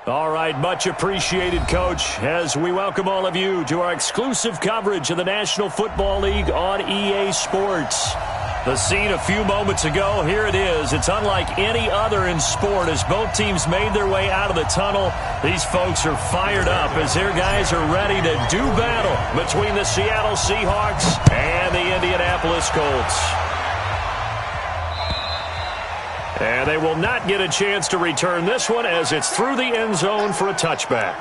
All right, much appreciated, Coach, as we welcome all of you to our exclusive coverage of the National Football League on EA Sports. The scene a few moments ago, here it is. It's unlike any other in sport as both teams made their way out of the tunnel. These folks are fired up as their guys are ready to do battle between the Seattle Seahawks and the Indianapolis Colts. And they will not get a chance to return this one as it's through the end zone for a touchback.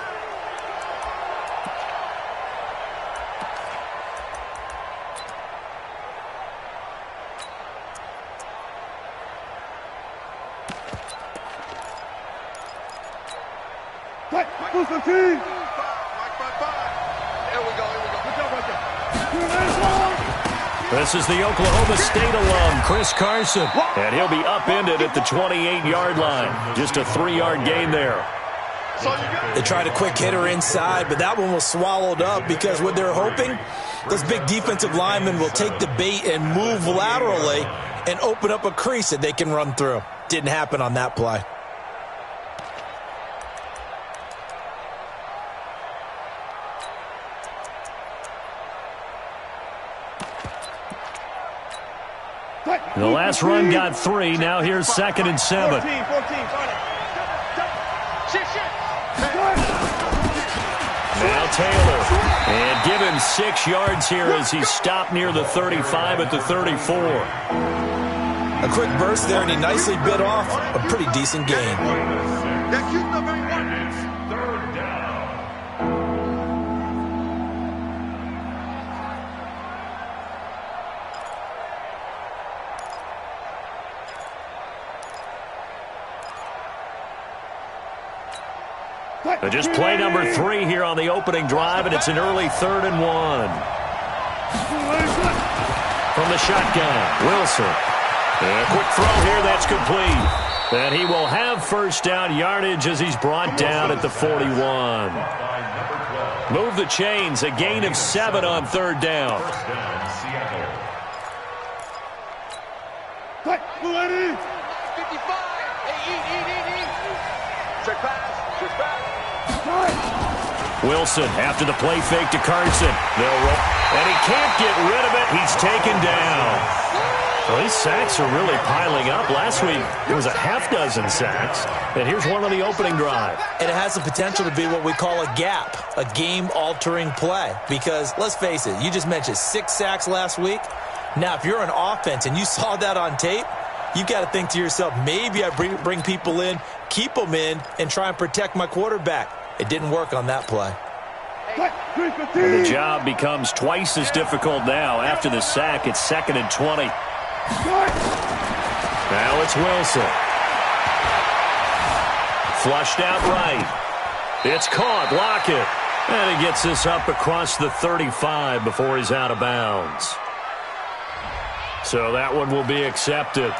This is the Oklahoma State alum, Chris Carson, and he'll be upended at the 28-yard line. Just a 3-yard gain there. They tried a quick hitter inside, but that one was swallowed up because what they're hoping, those big defensive linemen will take the bait and move laterally and open up a crease that they can run through. Didn't happen on that play. The last run got 3. Now here's 2nd and 7. Now Taylor. And give him 6 yards here as he stopped near the 35 at the 34. A quick burst there, and he nicely bit off a pretty decent gain. Just play number 3 here on the opening drive, and it's an early 3rd and 1. From the shotgun, Wilson. And a quick throw here, that's complete. And he will have first down yardage as he's brought down at the 41. Move the chains, a gain of 7 on 3rd down. Wilson after the play fake to Carson. They'll roll, and he can't get rid of it. He's taken down. Well, these sacks are really piling up. Last week, it was a half-dozen sacks, and here's one on the opening drive. And it has the potential to be what we call a gap, a game-altering play. Because, let's face it, you just mentioned 6 sacks last week. Now, if you're an offense and you saw that on tape, you've got to think to yourself, maybe I bring people in, keep them in, and try and protect my quarterback. It didn't work on that play. And the job becomes twice as difficult now. After the sack, it's 2nd and 20. Now it's Wilson. Flushed out right. It's caught. Lockett. And he gets this up across the 35 before he's out of bounds. So that one will be accepted.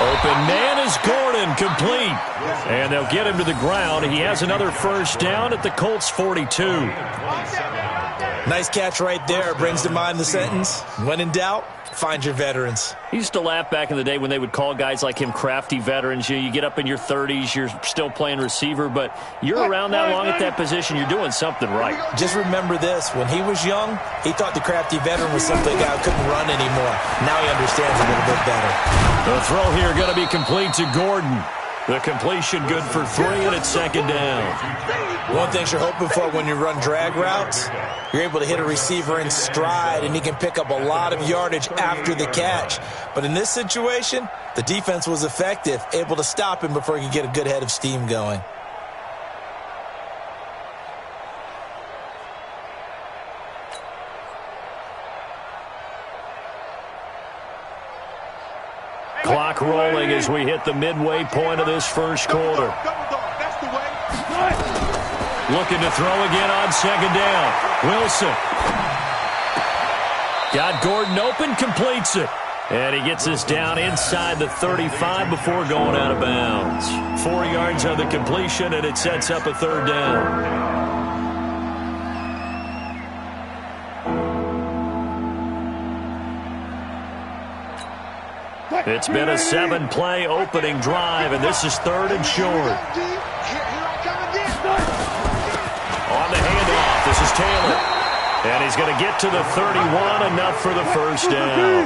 Open man is Gordon, complete. And they'll get him to the ground. He has another first down at the Colts 42. Nice catch right there. Brings to mind the sentence, when in doubt, find your veterans. He used to laugh back in the day when they would call guys like him crafty veterans. You get up in your 30s, you're still playing receiver, but you're around that long at that position, you're doing something right. Just remember this. When he was young, he thought the crafty veteran was simply a guy who couldn't run anymore. Now he understands a little bit better. The throw here going to be complete to Gordon. The completion good for 3, and it's 2nd down. One thing you're hoping for when you run drag routes, you're able to hit a receiver in stride, and he can pick up a lot of yardage after the catch. But in this situation, the defense was effective, able to stop him before he could get a good head of steam going. Clock rolling as we hit the midway point of this first quarter. Looking to throw again on second down. Wilson. Got Gordon open, completes it. And he gets us down inside the 35 before going out of bounds. 4 yards on the completion, and it sets up a third down. It's been a 7-play opening drive, and this is third and short. On the handoff, this is Taylor. And he's going to get to the 31, enough for the first down.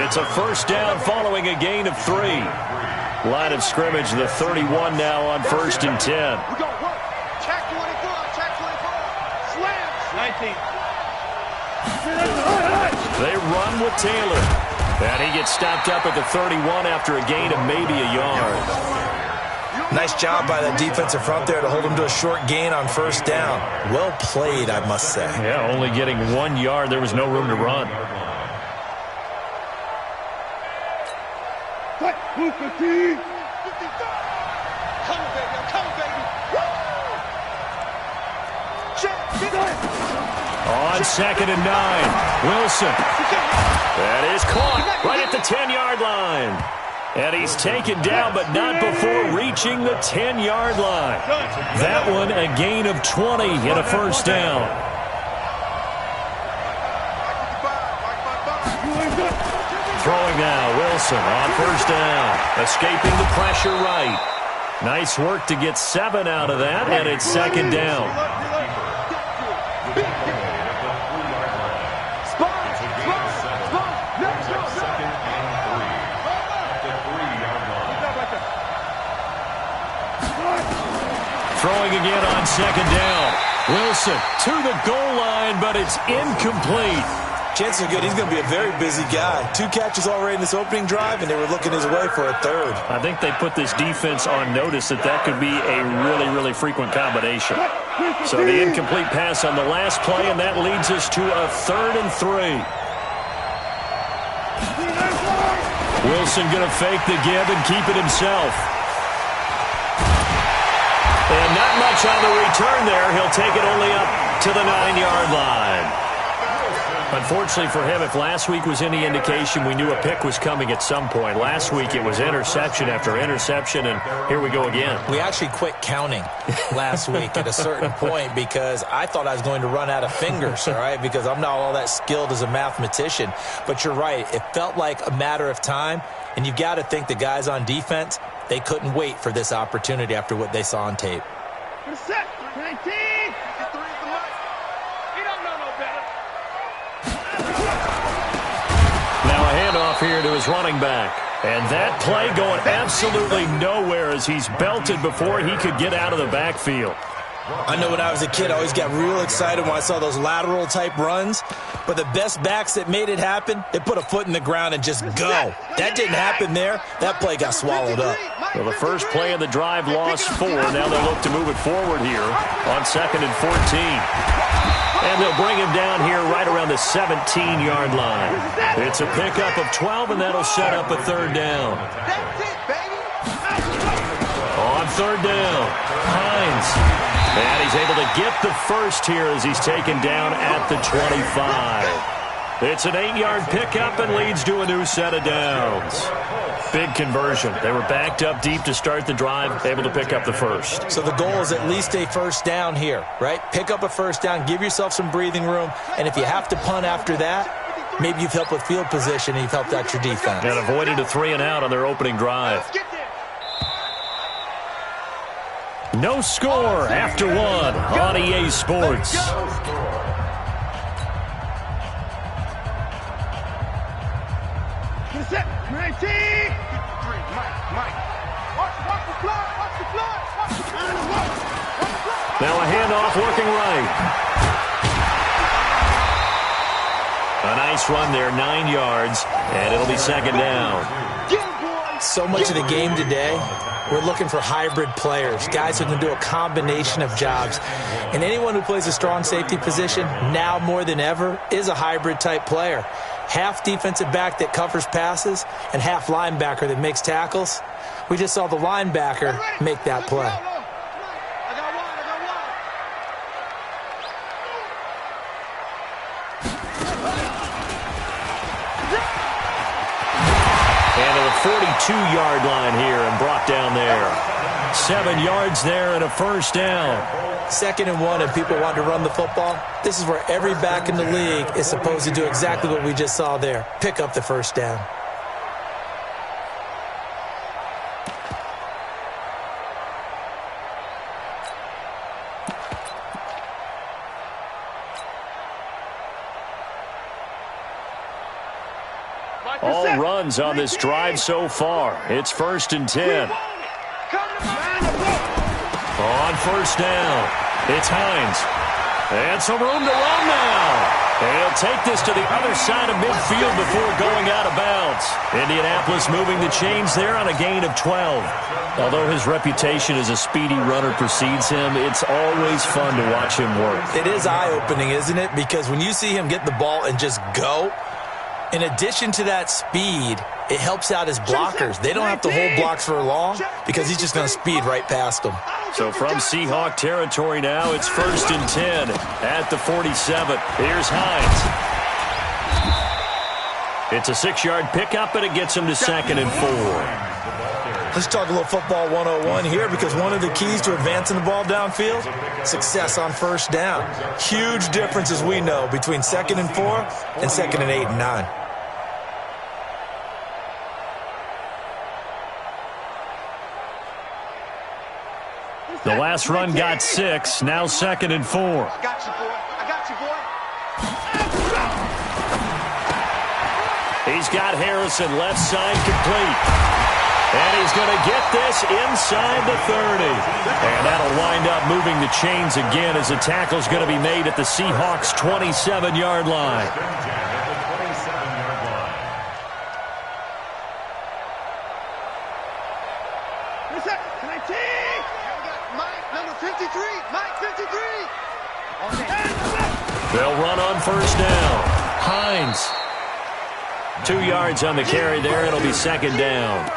It's a first down following a gain of 3. Line of scrimmage, the 31 now on 1st and 10. We go work. Check 24, check 24. Slam. 19. They run with Taylor. And he gets stopped up at the 31 after a gain of maybe a yard. Nice job by the defensive front there to hold him to a short gain on first down. Well played, I must say. Yeah, only getting 1 yard. There was no room to run. Come on, baby. Come on, baby. On 2nd and 9, Wilson. That is caught right at the 10-yard line. And he's taken down, but not before reaching the 10-yard line. That one a gain of 20 and a first down. Throwing now, Wilson on first down. Escaping the pressure right. Nice work to get 7 out of that, and it's 2nd down. Throwing again on 2nd down. Wilson to the goal line, but it's incomplete. Chances are good he's going to be a very busy guy. 2 catches already in this opening drive, and they were looking his way for a third. I think they put this defense on notice that could be a really, really frequent combination. So the incomplete pass on the last play, and that leads us to a 3rd and 3. Wilson going to fake the give and keep it himself. And not much on the return there. He'll take it only up to the 9-yard line. Unfortunately for him, if last week was any indication, we knew a pick was coming at some point. Last week it was interception after interception, and here we go again. We actually quit counting last week at a certain point because I thought I was going to run out of fingers, all right, because I'm not all that skilled as a mathematician. But you're right. It felt like a matter of time, and you've got to think the guys on defense, they couldn't wait for this opportunity after what they saw on tape. Set. 19. Now a handoff here to his running back. And that play going absolutely nowhere as he's belted before he could get out of the backfield. I know when I was a kid, I always got real excited when I saw those lateral-type runs. But the best backs that made it happen, they put a foot in the ground and just go. That didn't happen there. That play got swallowed up. Well, the first play of the drive lost 4. Now they'll look to move it forward here on 2nd and 14. And they'll bring him down here right around the 17-yard line. It's a pickup of 12, and that'll set up a 3rd down. On 3rd down, Hines. And he's able to get the first here as he's taken down at the 25. It's an 8-yard pickup and leads to a new set of downs. Big conversion. They were backed up deep to start the drive, able to pick up the first. So the goal is at least a first down here, right? Pick up a first down, give yourself some breathing room, and if you have to punt after that, maybe you've helped with field position and you've helped out your defense. And avoided a 3-and-out on their opening drive. No score after 1 on EA Sports. Set. 19. Now a handoff working right. A nice run there, 9 yards, and it'll be 2nd down. So much of the game today, we're looking for hybrid players, guys who can do a combination of jobs. And anyone who plays a strong safety position, now more than ever, is a hybrid-type player. Half defensive back that covers passes and half linebacker that makes tackles. We just saw the linebacker make that play. 42-yard line here and brought down there. 7 yards there and a first down. 2nd and 1 and people want to run the football. This is where every back in the league is supposed to do exactly what we just saw there. Pick up the first down. All runs on this drive so far. It's 1st and 10. On first down, it's Hines. And some room to run now. And he'll take this to the other side of midfield before going out of bounds. Indianapolis moving the chains there on a gain of 12. Although his reputation as a speedy runner precedes him, it's always fun to watch him work. It is eye-opening, isn't it? Because when you see him get the ball and just go, in addition to that speed, it helps out his blockers. They don't have to hold blocks for long because he's just going to speed right past them. So from Seahawk territory now, it's 1st and 10 at the 47. Here's Hines. It's a 6-yard pickup, and it gets him to 2nd and 4. Let's talk a little football 101 here, because one of the keys to advancing the ball downfield, success on first down. Huge difference, as we know, between 2nd and 4 and 2nd and 8 and 9. The last run got 6. Now 2nd and 4. I got you, boy. I got you, boy. He's got Harrison left side complete. And he's going to get this inside the 30. And that'll wind up moving the chains again as the tackle's going to be made at the Seahawks' 27-yard line. They'll run on first down. Hines. 2 yards on the carry there. It'll be 2nd down.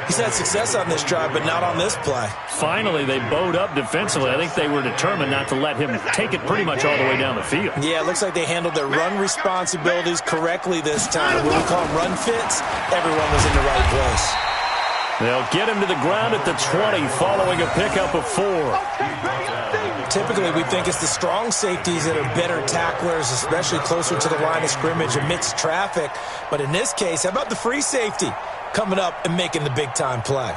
He's had success on this drive, but not on this play. Finally, they bowed up defensively. I think they were determined not to let him take it pretty much all the way down the field. Yeah, it looks like they handled their run responsibilities correctly this time. When we call them run fits, everyone was in the right place. They'll get him to the ground at the 20 following a pickup of 4. Typically, we think it's the strong safeties that are better tacklers, especially closer to the line of scrimmage amidst traffic. But in this case, how about the free safety coming up and making the big-time play?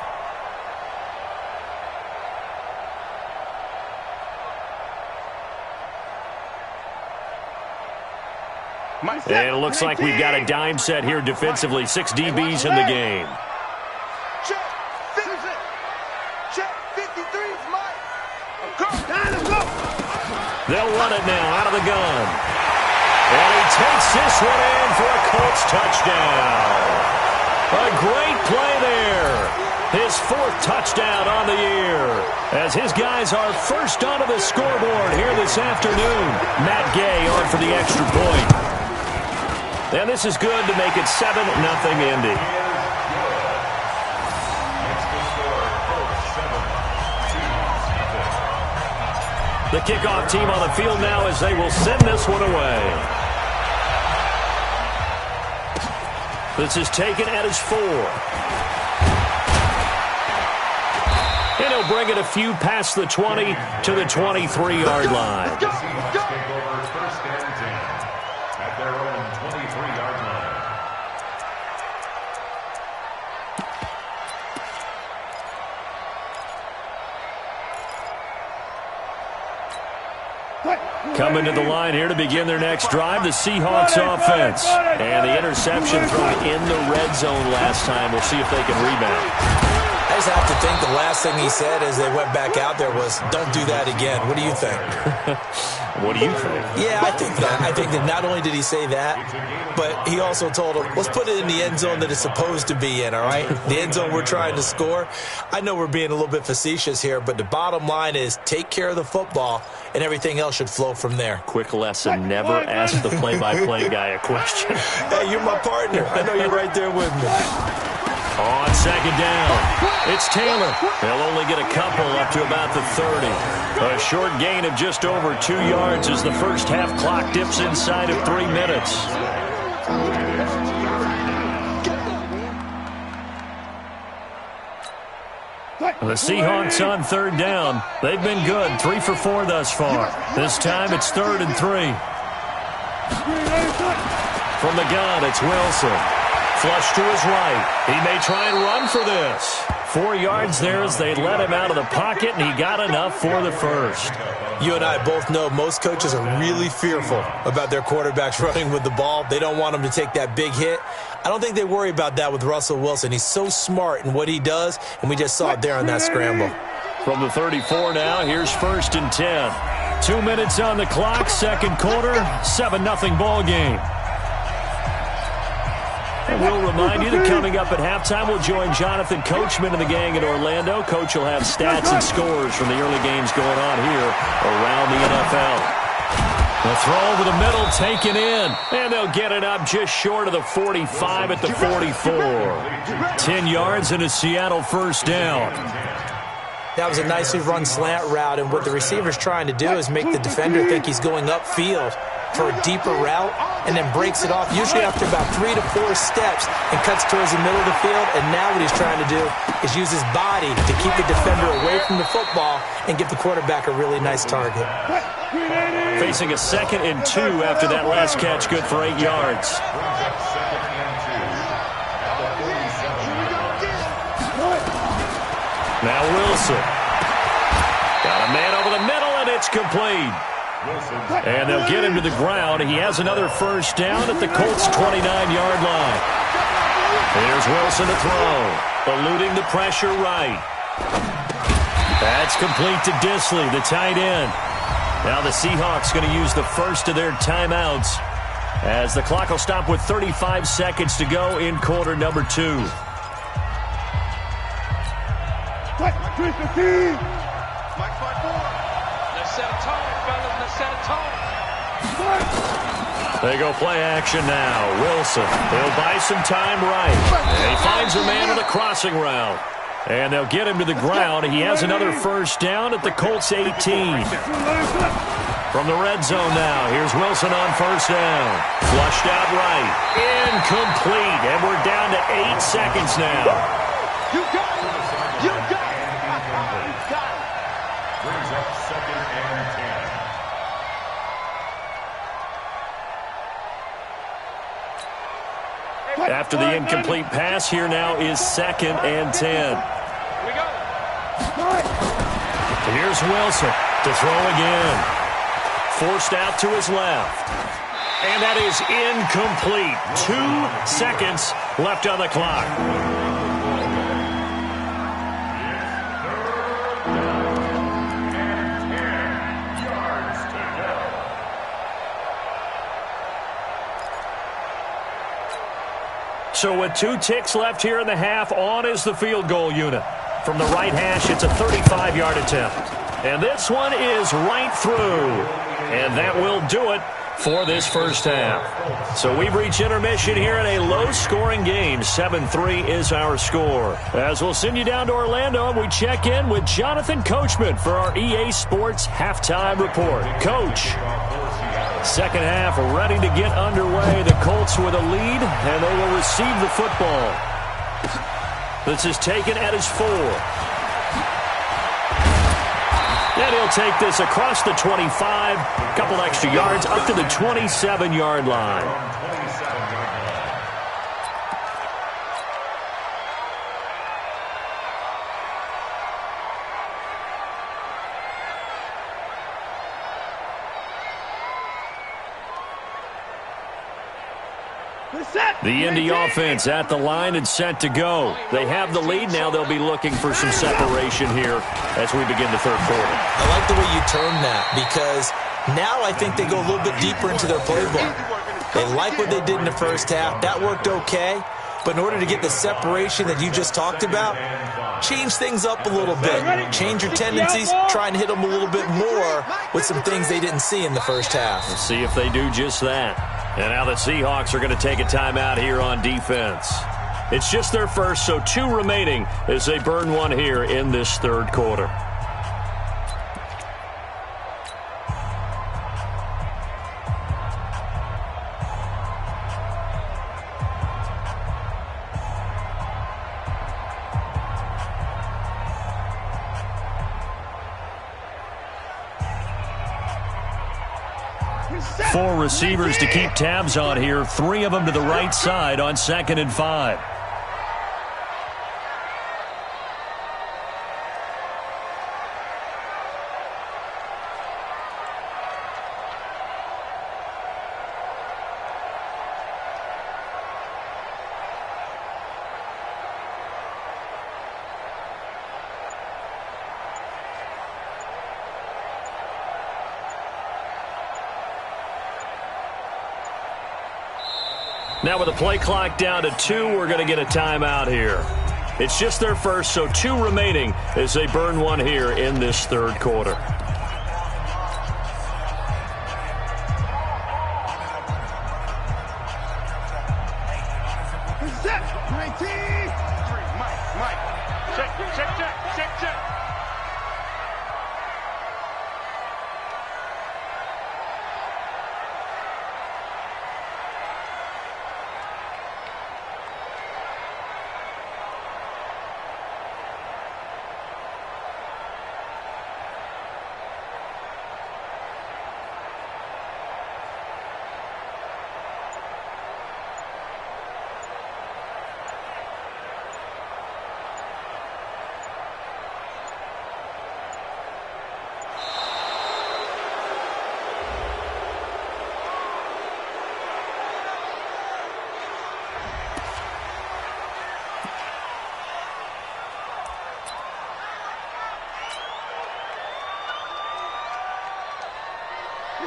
And it looks like we've got a dime set here defensively. 6 DBs in the game. They'll run it now out of the gun. And he takes this one in for a Colts touchdown. A great play there. His 4th touchdown on the year. As his guys are first onto the scoreboard here this afternoon. Matt Gay on for the extra point. And this is good to make it 7-0 Indy. The kickoff team on the field now as they will send this one away. This is taken at his 4. And he'll bring it a few past the 20 to the 23-yard line. At their own 23-yard line. Coming to the line here to begin their next drive, the Seahawks offense. And the interception thrown in the red zone last time. We'll see if they can rebound. I just have to think the last thing he said as they went back out there was, don't do that again. What do you think? What do you think? Yeah, I think that. I think that not only did he say that, but he also told him, let's put it in the end zone that it's supposed to be in, all right? The end zone we're trying to score. I know we're being a little bit facetious here, but the bottom line is take care of the football, and everything else should flow from there. Quick lesson, never ask the play-by-play guy a question. Hey, you're my partner. I know you're right there with me. On second down, it's Taylor. They'll only get a couple up to about the 30. A short gain of just over 2 yards as the first half clock dips inside of 3 minutes. The Seahawks on third down. They've been good, 3 for 4 thus far. This time it's 3rd and 3. From the gun, it's Wilson. Flush to his right. He may try and run for this. 4 yards there as they let him out of the pocket, and he got enough for the first. You and I both know most coaches are really fearful about their quarterbacks running with the ball. They don't want them to take that big hit. I don't think they worry about that with Russell Wilson. He's so smart in what he does, and we just saw it there on that scramble. From the 34 now, here's 1st and 10. 2 minutes on the clock, second quarter, 7-0 ball game. And we'll remind you that coming up at halftime, we'll join Jonathan Coachman and the gang in Orlando. Coach will have stats and scores from the early games going on here around the NFL. The throw over the middle, taken in. And they'll get it up just short of the 45 at the 44. 10 yards and a Seattle first down. That was a nicely run slant route, and what the receiver's trying to do is make the defender think he's going upfield for a deeper route, and then breaks it off, usually after about 3 to 4 steps, and cuts towards the middle of the field. And now what he's trying to do is use his body to keep the defender away from the football and give the quarterback a really nice target. Facing a 2nd and 2 after that last catch, good for 8 yards. Now Wilson. Got a man over the middle, and it's complete. And they'll get him to the ground. He has another first down at the Colts' 29-yard line. Here's Wilson to throw. Eluding the pressure right. That's complete to Disley, the tight end. Now the Seahawks going to use the first of their timeouts as the clock will stop with 35 seconds to go in quarter number 2. Mike 4. Let's set a tone, fellas. Let's set a tone. They go play action now. Wilson, he'll buy some time right. And he finds a man on the crossing route. And they'll get him to the ground. He has another first down at the Colts 18. From the red zone now, here's Wilson on first down. Flushed out right. Incomplete. And we're down to 8 seconds now. You got it. You got it. You got it. Brings up 2nd and 10. After the incomplete pass, here now is 2nd and 10. We go. Here's Wilson to throw again. Forced out to his left. And that is incomplete. 2 seconds left on the clock. So with 2 ticks left here in the half, on is the field goal unit. From the right hash, it's a 35-yard attempt. And this one is right through. And that will do it for this first half. So we've reached intermission here in a low-scoring game. 7-3 is our score. As we'll send you down to Orlando, and we check in with Jonathan Coachman for our EA Sports Halftime Report. Coach. Second half ready to get underway. The Colts with a lead, and they will receive the football. This is taken at his 4. And he'll take this across the 25, couple extra yards, up to the 27-yard line. The Indy offense at the line and set to go. They have the lead now. They'll be looking for some separation here as we begin the third quarter. I like the way you term that, because now I think they go a little bit deeper into their playbook. They like what they did in the first half. That worked okay. But in order to get the separation that you just talked about, change things up a little bit. Change your tendencies. Try and hit them a little bit more with some things they didn't see in the first half. We'll see if they do just that. And now the Seahawks are going to take a timeout here on defense. It's just their first, so 2 remaining as they burn one here in this third quarter. 4 receivers to keep tabs on here. 3 of them to the right side on 2nd and 5. Now with the play clock down to 2, we're going to get a timeout here. It's just their first, so 2 remaining as they burn one here in this 3rd quarter. Set, 19. 3, Mike. Check.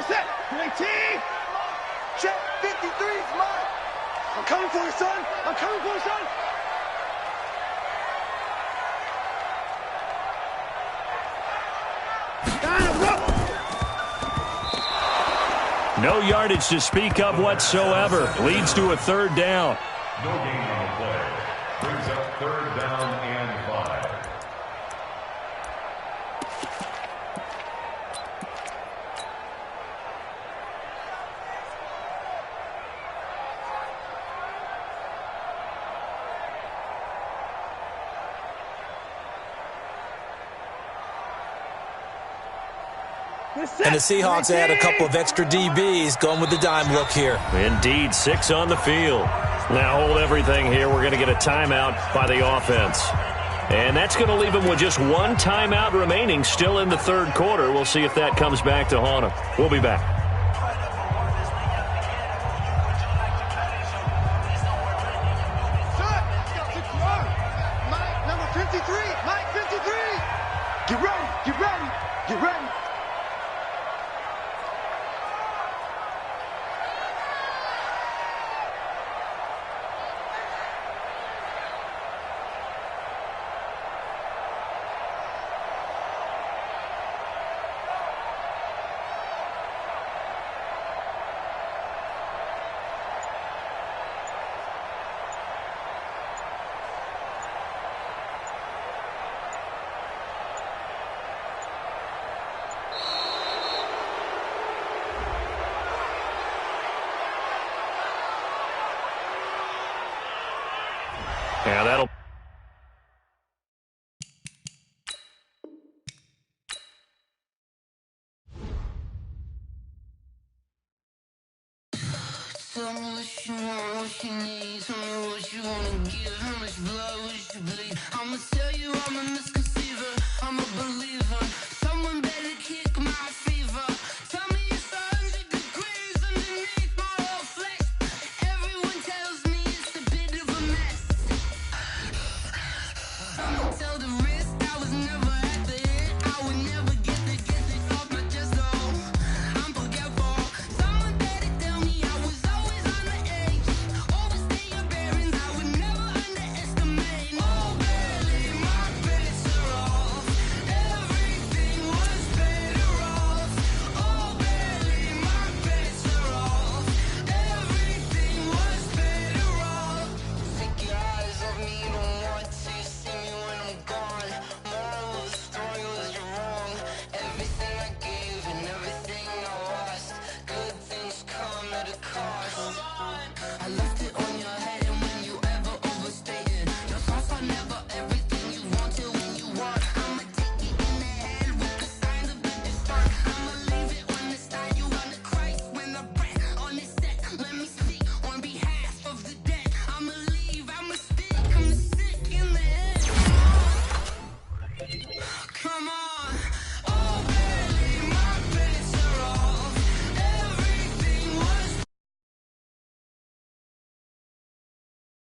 Set, 19. Check, 53 is mine. I'm coming for you, son. No yardage to speak of whatsoever. Leads to a 3rd down. No gain on the play. Brings up 3rd down and 5. And the Seahawks add a couple of extra DBs going with the dime look here. Indeed, 6 on the field. Now hold everything here. We're going to get a timeout by the offense. And that's going to leave them with just 1 timeout remaining still in the 3rd quarter. We'll see if that comes back to haunt them. We'll be back. Mike, number 53. Mike, 53. Get ready. Yeah, that'll... Tell me what you want, what you need. Tell me what you wanna give. How much blood would you bleed? I'ma tell you I'm a